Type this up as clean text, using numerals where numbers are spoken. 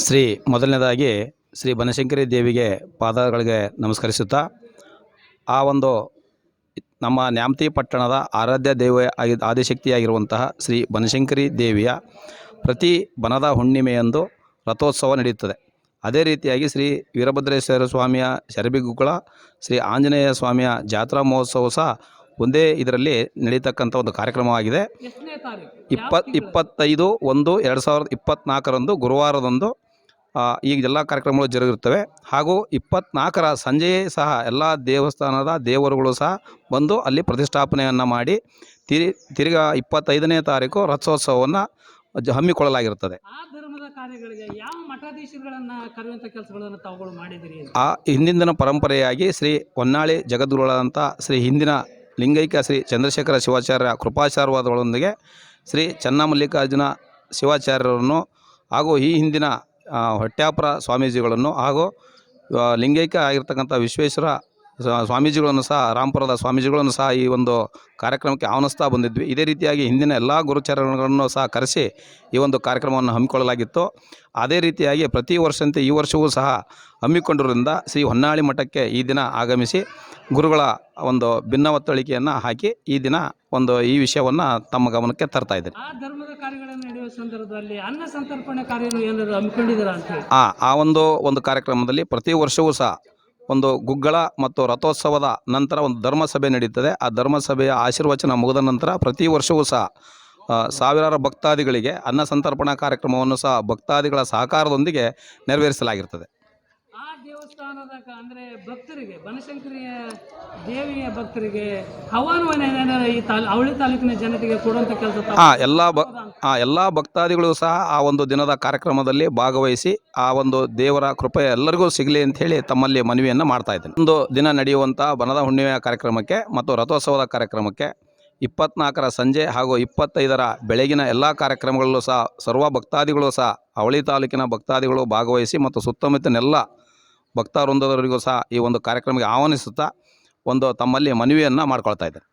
ಶ್ರೀ ಮೊದಲನೇದಾಗಿ ಶ್ರೀ ಬನಶಂಕರಿ ದೇವಿಗೆ ಪಾದಗಳಿಗೆ ನಮಸ್ಕರಿಸುತ್ತಾ ಆ ಒಂದು ನಮ್ಮ ನ್ಯಾಮತಿ ಪಟ್ಟಣದ ಆರಾಧ್ಯ ದೇವ ಆದಿಶಕ್ತಿಯಾಗಿರುವಂತಹ ಶ್ರೀ ಬನಶಂಕರಿ ದೇವಿಯ ಪ್ರತಿ ಬನದ ಹುಣ್ಣಿಮೆಯಂದು ರಥೋತ್ಸವ ನಡೆಯುತ್ತದೆ. ಅದೇ ರೀತಿಯಾಗಿ ಶ್ರೀ ವೀರಭದ್ರೇಶ್ವರ ಸ್ವಾಮಿಯ ಶರಭಿಗುಗ್ಗಳ ಶ್ರೀ ಆಂಜನೇಯ ಸ್ವಾಮಿಯ ಜಾತ್ರಾ ಮಹೋತ್ಸವ ಸಹ ಒಂದೇ ಇದರಲ್ಲಿ ನಡೀತಕ್ಕಂಥ ಒಂದು ಕಾರ್ಯಕ್ರಮವಾಗಿದೆ. 25/1/2024 ಗುರುವಾರದಂದು ಈ ಎಲ್ಲ ಕಾರ್ಯಕ್ರಮಗಳು ಜರುಗಿರುತ್ತವೆ. ಹಾಗೂ 24ರ ಸಂಜೆಯೇ ಸಹ ಎಲ್ಲ ದೇವಸ್ಥಾನದ ದೇವರುಗಳು ಸಹ ಬಂದು ಅಲ್ಲಿ ಪ್ರತಿಷ್ಠಾಪನೆಯನ್ನು ಮಾಡಿ ತಿರ್ಗಾ 25ನೇ ತಾರೀಕು ರಥೋತ್ಸವವನ್ನು ಹಮ್ಮಿಕೊಳ್ಳಲಾಗಿರುತ್ತದೆ. ಆ ಹಿಂದಿನ ಪರಂಪರೆಯಾಗಿ ಶ್ರೀ ಹೊನ್ನಾಳಿ ಜಗದ್ಗುರುಗಳಾದಂಥ ಶ್ರೀ ಹಿಂದಿನ ಲಿಂಗೈಕ್ಯ ಶ್ರೀ ಚಂದ್ರಶೇಖರ ಶಿವಾಚಾರ್ಯ ಕೃಪಾಶೀರ್ವಾದಗಳೊಂದಿಗೆ ಶ್ರೀ ಚನ್ನಮಲ್ಲಿಕಾರ್ಜುನ ಶಿವಾಚಾರ್ಯರನ್ನು ಹಾಗೂ ಈ ಹಿಂದಿನ ಹೊಟ್ಯಾಪುರ ಸ್ವಾಮೀಜಿಗಳನ್ನು ಹಾಗೂ ಲಿಂಗೈಕ್ಯ ಆಗಿರ್ತಕ್ಕಂಥ ವಿಶ್ವೇಶ್ವರ ಸ್ವಾಮೀಜಿಗಳನ್ನು ಸಹ ರಾಮಪುರದ ಸ್ವಾಮೀಜಿಗಳನ್ನು ಸಹ ಈ ಒಂದು ಕಾರ್ಯಕ್ರಮಕ್ಕೆ ಆಹ್ವಾನಿಸ್ತಾ ಬಂದಿದ್ವಿ. ಇದೇ ರೀತಿಯಾಗಿ ಹಿಂದಿನ ಎಲ್ಲ ಗುರುಚರಣಗಳನ್ನು ಸಹ ಕರೆಸಿ ಈ ಒಂದು ಕಾರ್ಯಕ್ರಮವನ್ನು ಹಮ್ಮಿಕೊಳ್ಳಲಾಗಿತ್ತು. ಅದೇ ರೀತಿಯಾಗಿ ಪ್ರತಿ ವರ್ಷದಂತೆ ಈ ವರ್ಷವೂ ಸಹ ಹಮ್ಮಿಕೊಂಡಿರುವುದರಿಂದ ಶ್ರೀ ಹೊನ್ನಾಳಿ ಮಠಕ್ಕೆ ಈ ದಿನ ಆಗಮಿಸಿ ಗುರುಗಳ ಒಂದು ಭಿನ್ನವತ್ತಳಿಕೆಯನ್ನು ಹಾಕಿ ಈ ದಿನ ಈ ವಿಷಯವನ್ನು ತಮ್ಮ ಗಮನಕ್ಕೆ ತರ್ತಾ ಇದ್ದಾರೆ. ಆ ಧರ್ಮದ ಕಾರ್ಯಗಳನ್ನು ನಡೆಯುವ ಸಂದರ್ಭದಲ್ಲಿ ಅನ್ನ ಸಂತರ್ಪಣೆ ಕಾರ್ಯವನ್ನು ಏನಾದರೂ ಹಮ್ಮಿಕೊಂಡಿದ್ದೀರಾ ಅಂತ ಹೇಳಿ ಆ ಒಂದು ಕಾರ್ಯಕ್ರಮದಲ್ಲಿ ಪ್ರತಿ ವರ್ಷವೂ ಸಹ ಒಂದು ಗುಗ್ಗಳ ಮತ್ತು ರಥೋತ್ಸವದ ನಂತರ ಒಂದು ಧರ್ಮಸಭೆ ನಡೀತದೆ. ಆ ಧರ್ಮಸಭೆಯ ಆಶೀರ್ವಚನ ಮುಗಿದ ನಂತರ ಪ್ರತಿ ವರ್ಷವೂ ಸಹ ಸಾವಿರಾರು ಭಕ್ತಾದಿಗಳಿಗೆ ಅನ್ನ ಸಂತರ್ಪಣಾ ಕಾರ್ಯಕ್ರಮವನ್ನು ಸಹ ಭಕ್ತಾದಿಗಳ ಸಹಕಾರದೊಂದಿಗೆ ನೆರವೇರಿಸಲಾಗಿರ್ತದೆ. ಆ ದೇವಸ್ಥಾನದ ಅಂದರೆ ಭಕ್ತರಿಗೆ ಬನಶಂಕರಿಯ ದೇವಿಯ ಭಕ್ತರಿಗೆ ಹವಾನವನ್ನು ಈ ಅವಳಿ ತಾಲೂಕಿನ ಜನತೆಗೆ ಕೊಡುವಂಥ ಕೆಲಸ ಎಲ್ಲ ಭಕ್ತಾದಿಗಳು ಸಹ ಆ ಒಂದು ದಿನದ ಕಾರ್ಯಕ್ರಮದಲ್ಲಿ ಭಾಗವಹಿಸಿ ಆ ಒಂದು ದೇವರ ಕೃಪೆ ಎಲ್ಲರಿಗೂ ಸಿಗಲಿ ಅಂತ ಹೇಳಿ ತಮ್ಮಲ್ಲಿ ಮನವಿಯನ್ನು ಮಾಡ್ತಾ ಇದ್ದೇನೆ. ಒಂದು ದಿನ ನಡೆಯುವಂಥ ಬನದ ಹುಣ್ಣಿಮೆಯ ಕಾರ್ಯಕ್ರಮಕ್ಕೆ ಮತ್ತು ರಥೋತ್ಸವದ ಕಾರ್ಯಕ್ರಮಕ್ಕೆ 24ರ ಸಂಜೆ ಹಾಗೂ 25ರ ಬೆಳಗಿನ ಎಲ್ಲ ಕಾರ್ಯಕ್ರಮಗಳಲ್ಲೂ ಸಹ ಸರ್ವ ಭಕ್ತಾದಿಗಳು ಸಹ ಅವಳಿ ತಾಲೂಕಿನ ಭಕ್ತಾದಿಗಳು ಭಾಗವಹಿಸಿ ಮತ್ತು ಸುತ್ತಮುತ್ತಲಿನೆಲ್ಲ ಭಕ್ತವೃಂದದವರಿಗೂ ಸಹ ಈ ಒಂದು ಕಾರ್ಯಕ್ರಮಕ್ಕೆ ಆಹ್ವಾನಿಸುತ್ತಾ ತಮ್ಮಲ್ಲಿ ಮನವಿಯನ್ನು ಮಾಡ್ಕೊಳ್ತಾ ಇದ್ದಾರೆ.